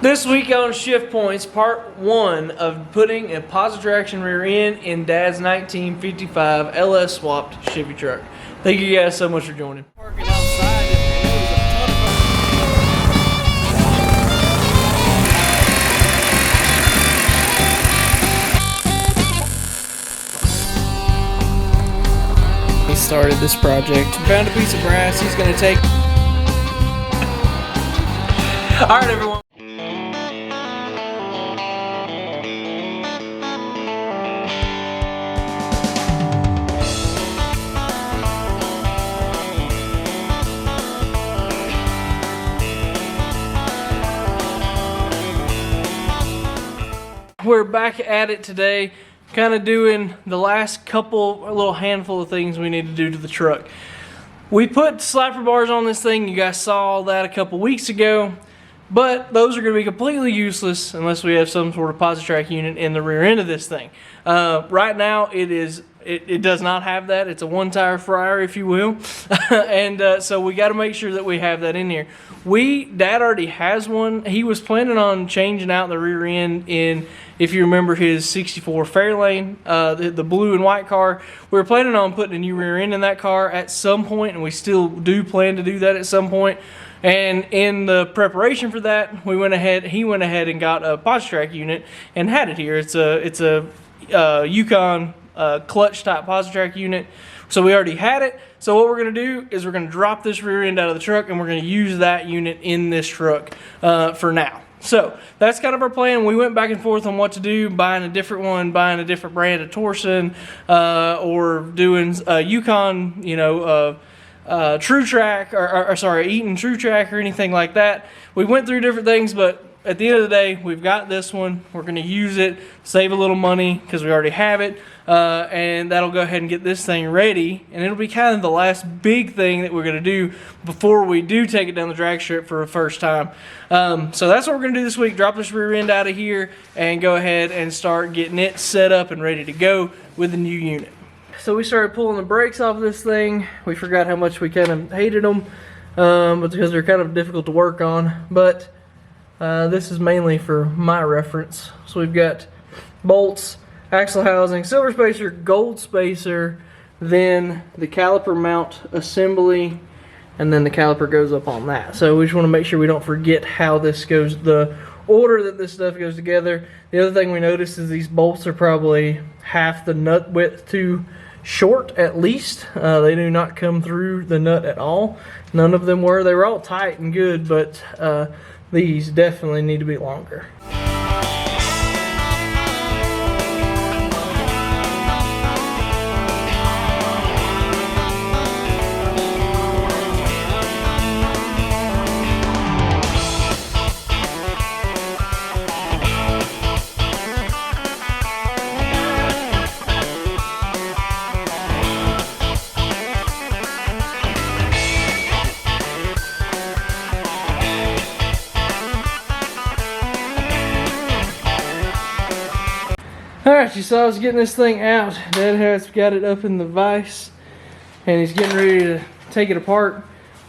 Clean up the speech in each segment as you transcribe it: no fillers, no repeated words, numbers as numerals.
This week on Shift Points, part 1 of putting a Posi Traction rear end in Dad's 1955 LS swapped Chevy truck. Thank you guys so much for joining. Parking outside, and there was a ton of He started this project, found a piece of brass he's going to take. Alright everyone. We're back at it today, kind of doing the last couple, a little handful of things we need to do to the truck. We put slapper bars on this thing. You guys saw all that a couple weeks ago, but those are going to be completely useless unless we have some sort of Posi Track unit in the rear end of this thing. Right now, it does not have that. It's a one-tire fryer, if you will, and so we got to make sure that we have that in here. Dad already has one. He was planning on changing out the rear end in, if you remember, his 64 Fairlane, the blue and white car. We were planning on putting a new rear end in that car at some point, and we still do plan to do that at some point. And in the preparation for that, he went ahead and got a Posi Track unit and had it here. It's a Yukon clutch type Posi Track unit. So we already had it. So what we're going to do is we're going to drop this rear end out of the truck, and we're going to use that unit in this truck for now. So that's kind of our plan. We went back and forth on what to do, buying a different one, buying a different brand of Torsen, or doing Yukon, True Track, or sorry, Eaton True Track or anything like that. We went through different things, but at the end of the day, we've got this one. We're going to use it, save a little money because we already have it, and that'll go ahead and get this thing ready, and it'll be kind of the last big thing that we're going to do before we do take it down the drag strip for the first time. So that's what we're going to do this week, drop this rear end out of here and go ahead and start getting it set up and ready to go with the new unit. So we started pulling the brakes off of this thing. We forgot how much we kind of hated them, because they're kind of difficult to work on, but this is mainly for my reference. So we've got bolts, axle housing, silver spacer, gold spacer, then the caliper mount assembly, and then the caliper goes up on that. So we just want to make sure we don't forget how this goes, the order that this stuff goes together. The other thing we noticed is these bolts are probably half the nut width too short at least. They do not come through the nut at all. None of them were. They were all tight and good, but these definitely need to be longer. Alright, you saw us getting this thing out. Dad has got it up in the vise, and he's getting ready to take it apart.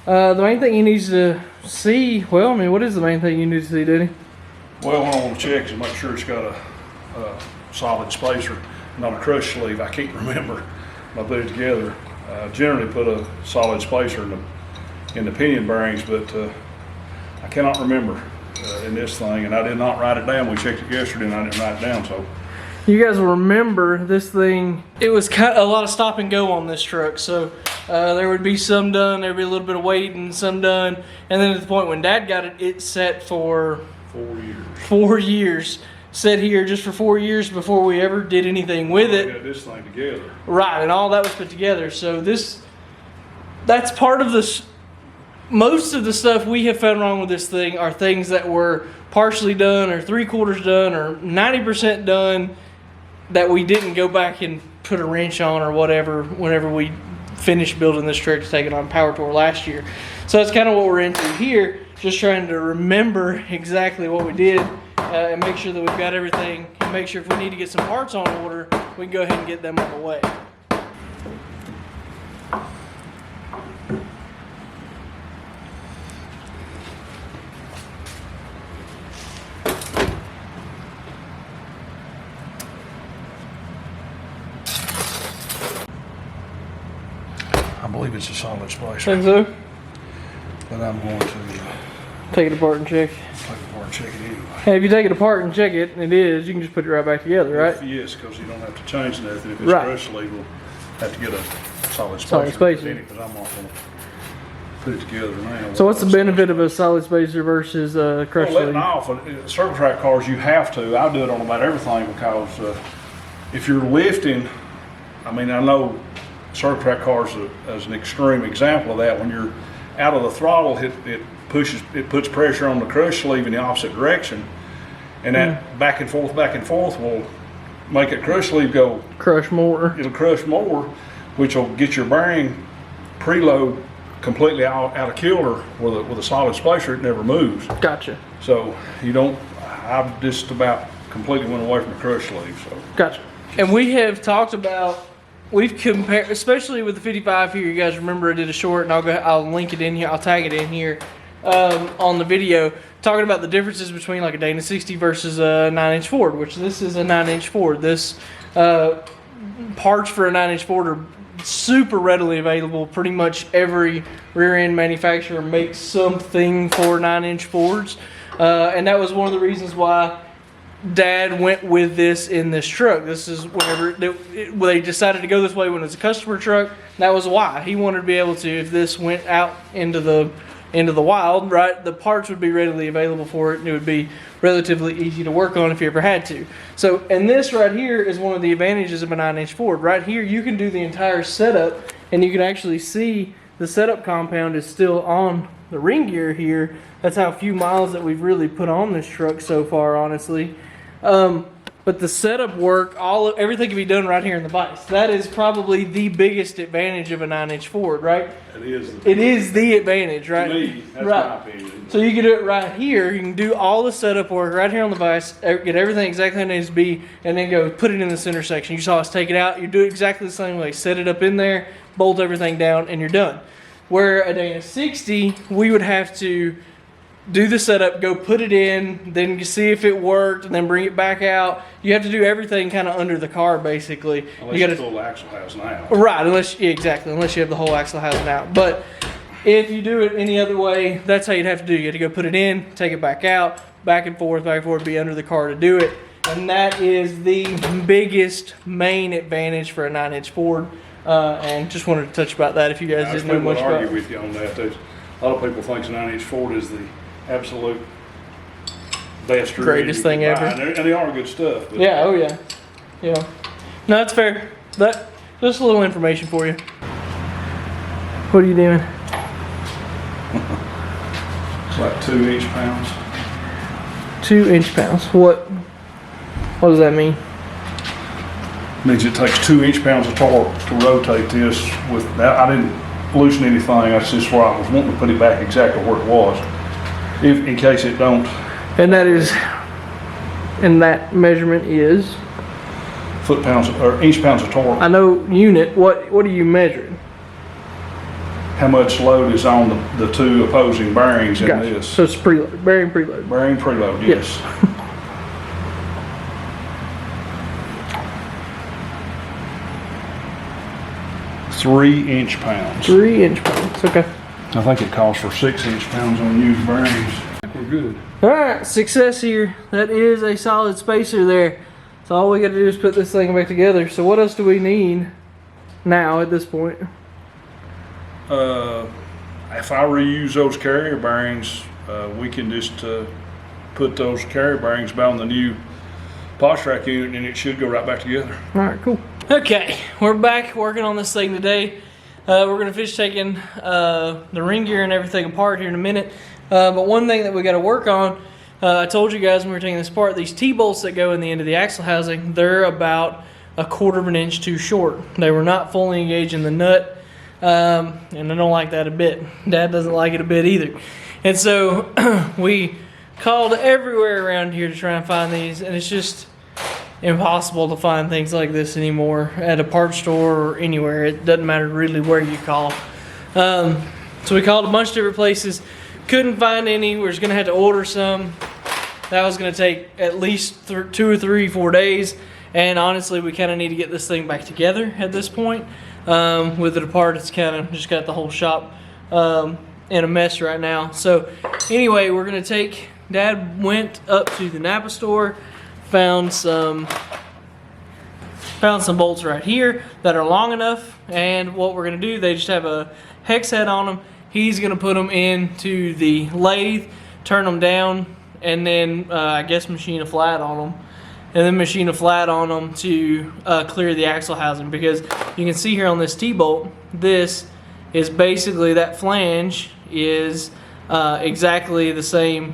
The main thing he needs to see, well, I mean, what is the main thing you need to see, Daddy? Well, what I want to check is make sure it's got a solid spacer, not a crush sleeve. I can't remember when I put it together. Generally put a solid spacer in the pinion bearings, but I cannot remember in this thing, and I did not write it down. We checked it yesterday, and I didn't write it down, so. You guys will remember this thing, it was kind of a lot of stop and go on this truck. So there would be some done, there would be a little bit of waiting, some done. And then at the point when Dad got it, it sat for 4 years. 4 years. Sat here just for 4 years before we ever did anything with it. We got this thing together. Right, and all that was put together. So that's part of this. Most of the stuff we have found wrong with this thing are things that were partially done or 3/4 done or 90% done, that we didn't go back and put a wrench on or whatever whenever we finished building this truck to take it on Power Tour last year. So that's kind of what we're into here, just trying to remember exactly what we did and make sure that we've got everything, and make sure if we need to get some parts on order, we can go ahead and get them on the way. believe it's a solid splicer, Think so? but I'm going to Take it apart and check. take it apart and check it anyway. Hey, if you take it apart and check it, and it is, you can just put it right back together, right? Yes, because you don't have to change nothing. If it's Right. crush sleeve, we'll have to get a solid Solid spacer. spacer. Because I'm not going to put it together now. So what's the benefit of a solid spacer versus a crush Well, letting sleeve? off, circle track cars, you have to. I do it on about everything because if you're lifting, I mean, I know circle track cars as an extreme example of that. When you're out of the throttle, it puts pressure on the crush sleeve in the opposite direction, and that back and forth will make that crush sleeve go. Crush more. It'll crush more, which will get your bearing preload completely out of kilter. With a solid splicer, it never moves. Gotcha. So you don't. I've just about completely went away from the crush sleeve. So Gotcha. And we have talked about, we've compared, especially with the 55 here. You guys remember I did a short, and I'll link it in here. I'll tag it in here on the video, talking about the differences between like a Dana 60 versus a 9-inch Ford. Which this is a 9-inch Ford. This parts for a 9-inch Ford are super readily available. Pretty much every rear end manufacturer makes something for 9-inch Fords, and that was one of the reasons why Dad went with this in this truck. This is whenever they decided to go this way when it's a customer truck. That was why he wanted to be able to, if this went out into the wild, right, the parts would be readily available for it, and it would be relatively easy to work on if you ever had to. So, and this right here is one of the advantages of a 9-inch Ford. Right here, you can do the entire setup, and you can actually see the setup compound is still on the ring gear here. That's how few miles that we've really put on this truck so far, honestly. But the setup work, everything can be done right here in the vise. That is probably the biggest advantage of a 9-inch Ford, right? It is the advantage, right? to me, that's right. my opinion. So you can do it right here. You can do all the setup work right here on the vise, get everything exactly how it needs to be, and then go put it in the center section. You saw us take it out. You do it exactly the same way. Set it up in there, bolt everything down, and you're done. Where a Dana 60, we would have to do the setup, go put it in, then you see if it worked, and then bring it back out. You have to do everything kind of under the car, basically. Unless you got the full axle housing out. right, unless you have the whole axle housing out. But if you do it any other way, that's how you'd have to do it. You have to go put it in, take it back out, back and forth, be under the car to do it. And that is the biggest main advantage for a 9-inch Ford. And just wanted to touch about that if you guys didn't know much about it. I argue with you on that. A lot of people think a 9-inch Ford is the absolute best, greatest thing ever, and they are good stuff. But yeah, oh yeah, yeah. No, that's fair. That just a little information for you. What are you doing? It's like 2 inch pounds. 2 inch pounds. What does that mean? Means it takes 2 inch pounds of torque to rotate this. With that, I didn't loosen anything. That's just where I was wanting to put it back exactly where it was, in case it don't. And that measurement is foot pounds or inch pounds of torque. I know unit. What are you measuring? How much load is on the two opposing bearings in Gotcha. this? So it's preload, bearing preload. Bearing preload, yes. 3 inch pounds. 3 inch pounds. Okay. I think it calls for 6 inch pounds on used bearings. I think we're good. All right, success here. That is a solid spacer there. So all we got to do is put this thing back together. So what else do we need now at this point? If I reuse those carrier bearings, we can just put those carrier bearings back on the new Posi Traction unit, and it should go right back together. All right, cool. Okay, we're back working on this thing today. We're gonna finish taking the ring gear and everything apart here in a minute. But one thing that we got to work on, I told you guys when we were taking this apart, these T-bolts that go in the end of the axle housing, they're about 1/4 inch too short. They were not fully engaged in the nut, and I don't like that a bit. Dad doesn't like it a bit either. And so we called everywhere around here to try and find these, and it's just impossible to find things like this anymore at a parts store or anywhere. It doesn't matter really where you call. So we called a bunch of different places, couldn't find any. We're just gonna have to order some. That was gonna take at least 2 or 3, 4 days, and honestly we kind of need to get this thing back together at this point. with it apart. It's kind of just got the whole shop in a mess right now. So anyway, we're gonna take, Dad went up to the Napa store, found some bolts right here that are long enough, and what we're gonna do, they just have a hex head on them. He's gonna put them into the lathe, turn them down, and then I guess machine a flat on them, and then machine a flat on them to clear the axle housing, because you can see here on this T-bolt, this is basically, that flange is exactly the same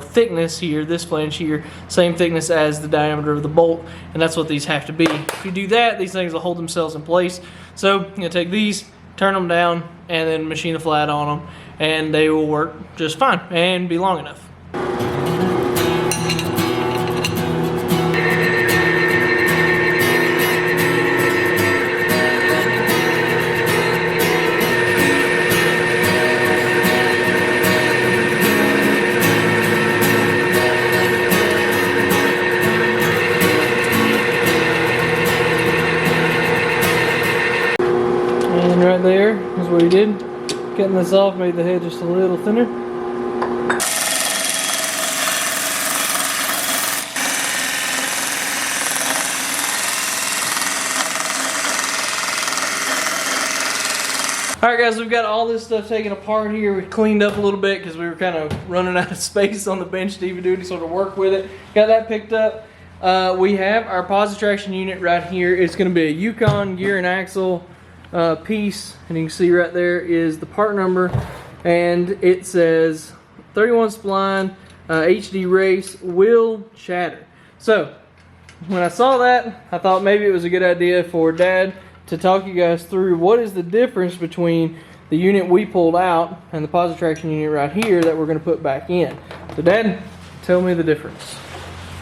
thickness here, this flange here, same thickness as the diameter of the bolt, and that's what these have to be. If you do that, these things will hold themselves in place. So I'm gonna take these, turn them down, and then machine a flat on them, and they will work just fine and be long enough. And right there is what he did. Cutting this off made the head just a little thinner. Alright guys, we've got all this stuff taken apart here. We cleaned up a little bit because we were kind of running out of space on the bench to even do any sort of work with it. Got that picked up. We have our Posi Traction unit right here. It's going to be a Yukon gear and axle piece, and you can see right there is the part number, and it says 31 spline HD race wheel chatter. So when I saw that, I thought maybe it was a good idea for Dad to talk you guys through what is the difference between the unit we pulled out and the Posi Traction unit right here that we're going to put back in. So Dad, tell me the difference.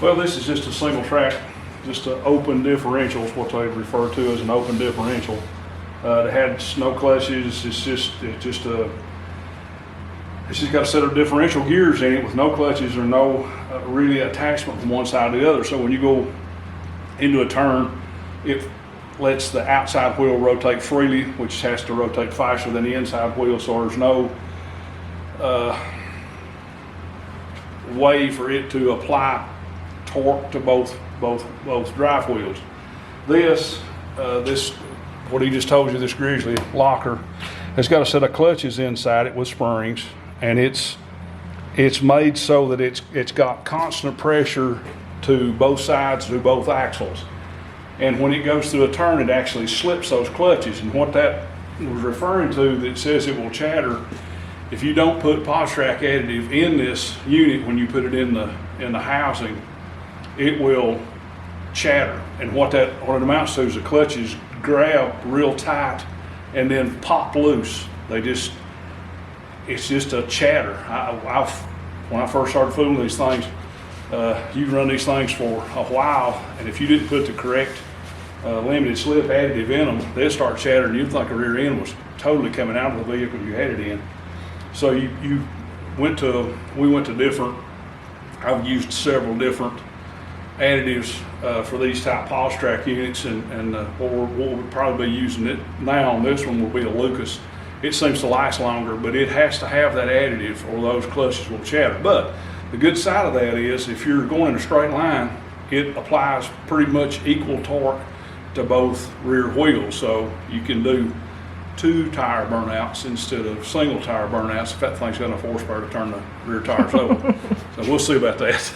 Well, this is just a single track, just an open differential is what they refer to as an open differential. It had no clutches. It's just got a set of differential gears in it with no clutches or no really attachment from one side to the other. So when you go into a turn, it lets the outside wheel rotate freely, which has to rotate faster than the inside wheel. So there's no way for it to apply torque to both drive wheels. This what he just told you, this Grizzly locker has got a set of clutches inside it with springs, and it's made so that it's got constant pressure to both sides, to both axles. And when it goes through a turn, it actually slips those clutches. And what that was referring to, that says it will chatter, if you don't put Posi Track additive in this unit when you put it in the housing, it will chatter. And what it amounts to is the clutches grab real tight and then pop loose. It's just a chatter. When I first started fooling these things, you run these things for a while, and if you didn't put the correct limited slip additive in them, they'll start chattering. You'd think the rear end was totally coming out of the vehicle you had it in. So we went to different, I've used several different additives for these type Posi Track units, and what we'll probably be using it now on this one will be a Lucas. It seems to last longer, but it has to have that additive or those clutches will chatter. But the good side of that is if you're going in a straight line, it applies pretty much equal torque to both rear wheels. So you can do 2 tire burnouts instead of single tire burnouts if that thing's got enough horsepower to turn the rear tires over. So we'll see about that.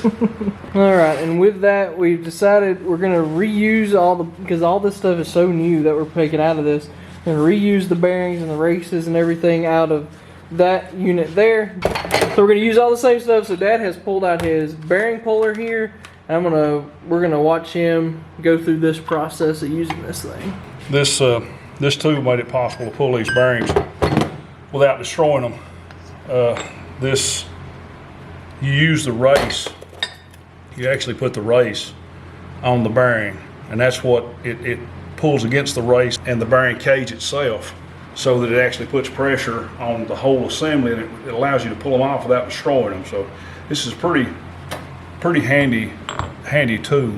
All right, and with that, we've decided we're going to reuse because all this stuff is so new that we're taking out of this, and reuse the bearings and the races and everything out of that unit there. So we're going to use all the same stuff. So Dad has pulled out his bearing puller here, and we're going to watch him go through this process of using this thing. This tool made it possible to pull these bearings without destroying them. You use the race. You actually put the race on the bearing, and that's what it pulls against the race and the bearing cage itself, so that it actually puts pressure on the whole assembly, and it allows you to pull them off without destroying them. So this is pretty handy tool.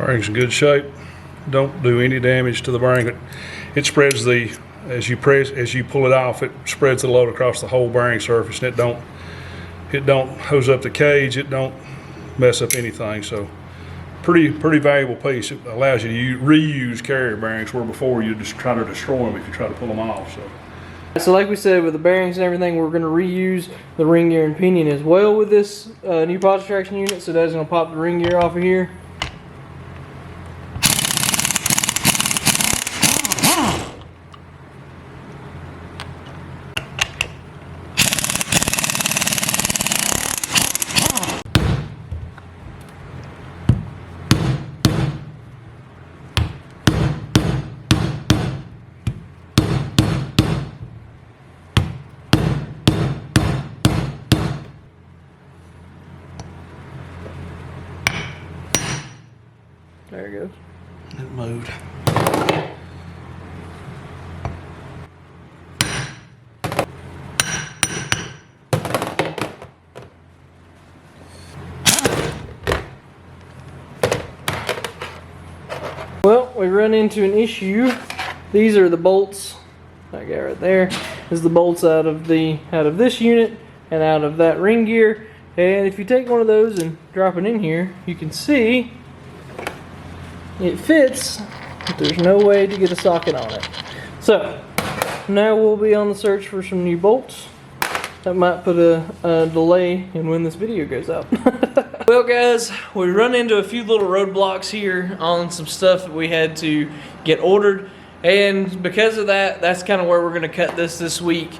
Bearing's in good shape. Don't do any damage to the bearing. It spreads as you pull it off, it spreads the load across the whole bearing surface, and it don't hose up the cage. It don't mess up anything. So pretty valuable piece. It allows you to reuse carrier bearings where before you just try to destroy them if you try to pull them off. So like we said, with the bearings and everything, we're going to reuse the ring gear and pinion as well with this new Posi Traction unit. So that's going to pop the ring gear off of here. There it goes. It moved. Well, we run into an issue. These are the bolts. That guy right there is the bolts out of this unit and out of that ring gear. And if you take one of those and drop it in here, you can see it fits, but there's no way to get a socket on it. So now we'll be on the search for some new bolts. That might put a delay in when this video goes out. Well guys, we run into a few little roadblocks here on some stuff that we had to get ordered, and because of that, that's kind of where we're going to cut this week.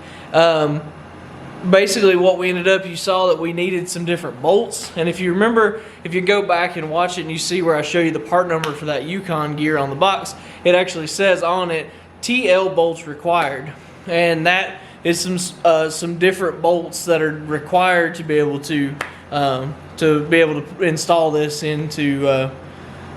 Basically what we ended up, you saw that we needed some different bolts, and if you remember, if you go back and watch it and you see where I show you the part number for that Yukon gear on the box, it actually says on it TL bolts required, and that is some different bolts that are required to be able to install this into and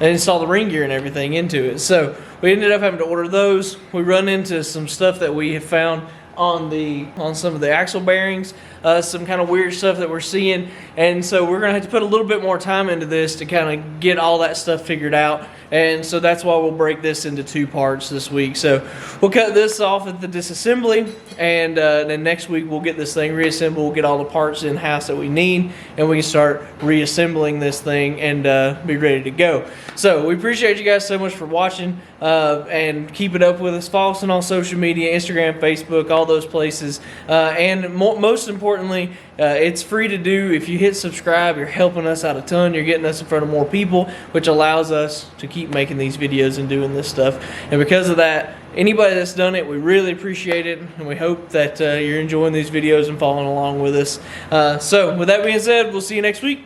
install the ring gear and everything into it. So we ended up having to order those. We run into some stuff that we have found on some of the axle bearings, some kind of weird stuff that we're seeing, and so we're gonna have to put a little bit more time into this to kind of get all that stuff figured out. And so that's why we'll break this into 2 parts this week. So we'll cut this off at the disassembly, and then next week we'll get this thing reassembled. We'll get all the parts in-house that we need, and we can start reassembling this thing and be ready to go. So we appreciate you guys so much for watching, and keeping up with us. Follow us on all social media, Instagram, Facebook, all those places. And most importantly, it's free to do. If you hit subscribe, you're helping us out a ton. You're getting us in front of more people, which allows us to keep making these videos and doing this stuff. And because of that, anybody that's done it, we really appreciate it, and we hope that you're enjoying these videos and following along with us. So with that being said, we'll see you next week.